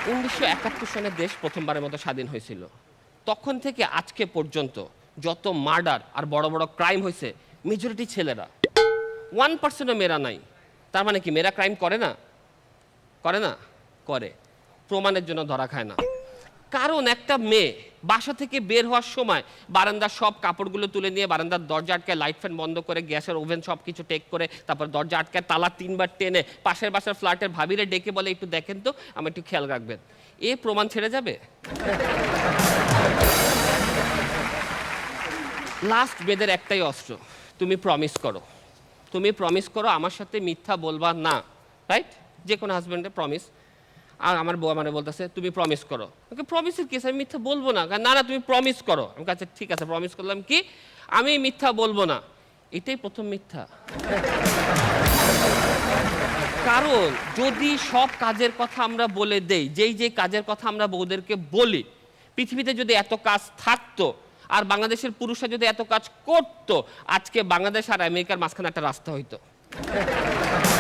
1971 সালে দেশ প্রথমবারের মতো স্বাধীন হয়েছিল। তখন থেকে আজকে পর্যন্ত যত মার্ডার আর বড় বড় ক্রাইম হয়েছে মেজরিটি ছেলেরা, 1%ও মেয়েরা নাই। তার মানে কি মেয়েরা ক্রাইম করে না? করে না? করে। প্রমাণের জন্য ধরা খায় না। কারণ একটা মেয়ে বাসা থেকে বের হওয়ার সময় বারান্দার সব কাপড়গুলো তুলে নিয়ে বারান্দার দরজা আটকায়, লাইট ফ্যান বন্ধ করে, গ্যাসের ওভেন সব কিছু টেক করে, তারপর দরজা আটকায়, তালা 3বার টেনে পাশের বাসার ফ্ল্যাটের ভাবিরে ডেকে বলে একটু দেখেন তো, আমার একটু খেয়াল রাখবেন। এ প্রমাণ ছেড়ে যাবে? লাস্ট মেয়েদের একটাই অস্ত্র, তুমি প্রমিস করো। তুমি প্রমিস করো আমার সাথে মিথ্যা বলবা না, রাইট? যে কোনো হাজব্যান্ডের প্রমিস। আর আমার বউ মানে বলতেছে তুমি প্রমিস করো। ওকে প্রমিসের কেস, আমি মিথ্যা বলবো না। না না তুমি প্রমিস করো। আমি কাছে ঠিক আছে প্রমিস করলাম কি আমি মিথ্যা বলবো না। এটাই প্রথম মিথ্যা। কারণ যদি সব কাজের কথা আমরা বলে দেই, যেই যে কাজের কথা আমরা বউদেরকে বলি, পৃথিবীতে যদি এত কাজ থাকতো আর বাংলাদেশের পুরুষরা যদি এত কাজ করতো, আজকে বাংলাদেশ আর আমেরিকার মাঝখানে একটা রাস্তা হইতো।